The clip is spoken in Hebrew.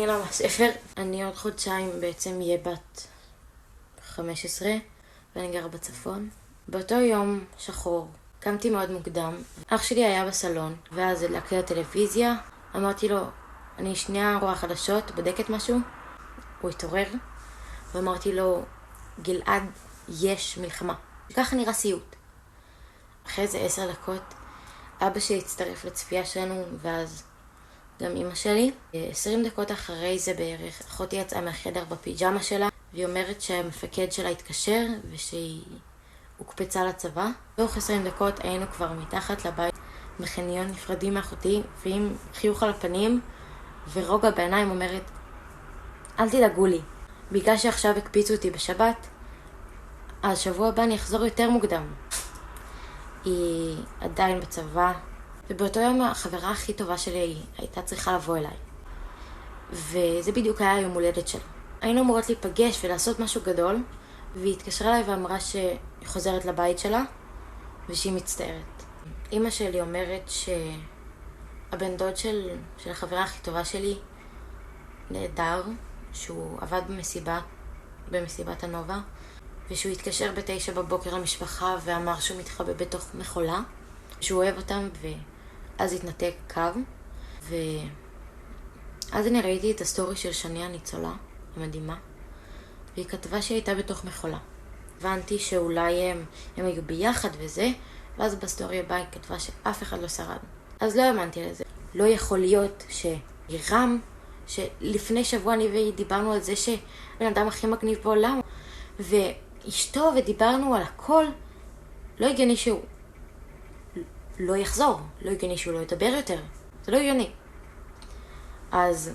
דניאלה מהספר. אני עוד חודשיים בעצם אהיה בת 15 ואני גרה בצפון. באותו יום שחור קמתי מאוד מוקדם. אח שלי היה בסלון ואז הדלקתי לטלוויזיה. אמרתי לו, אני שנייה רואה חדשות, בודקת משהו. הוא התעורר ואמרתי לו, גלעד, יש מלחמה. ככה נראה סיוט. אחרי זה 10 דקות אבא שלי הצטרף לצפייה שלנו ואז גם אמא שלי. 20 דקות אחרי זה בערך אחותי יצאה מהחדר בפיג'מה שלה והיא אומרת שהמפקד שלה התקשר ושהיא הוקפצה לצבא. תוך 20 דקות היינו כבר מתחת לבית בחניון נפרדים מאחותי ועם חיוך על הפנים ורוגע בעיניים אומרת, אל תדאגו לי, בגלל שעכשיו הקפיצו אותי בשבת אז שבוע הבא אני אחזור יותר מוקדם. היא עדיין בצבא ובאותו יום החברה הכי טובה שלי הייתה צריכה לבוא אליי וזה בדיוק היה יום הולדת שלה. היינו אמורות להיפגש ולעשות משהו גדול והיא התקשרה אליי ואמרה שהיא חוזרת לבית שלה ושהיא מצטערת. אמא שלי אומרת שהבן דוד של החברה הכי טובה שלי נהדר, שהוא עבד במסיבת הנובה ושהוא התקשר ב9 בבוקר למשפחה ואמר שהוא מתחבא בתוך מכולה שהוא אוהב אותם ואז התנתק קו. ואז אני ראיתי את הסטורי של שני הניצולה המדהימה והיא כתבה שהיא הייתה בתוך מכולה. הבנתי שאולי הם היו ביחד וזה, ואז בסטורי הבאה היא כתבה שאף אחד לא שרד. אז לא האמנתי לזה. לא יכול להיות שירם, שלפני שבוע אני והיא דיברנו על זה שבן אדם הכי מגניב בעולם ואשתו ודיברנו על הכל, לא הגיוני שהוא לא יחזור, לא הגיוני שהוא לא ידבר יותר, זה לא הגיוני. אז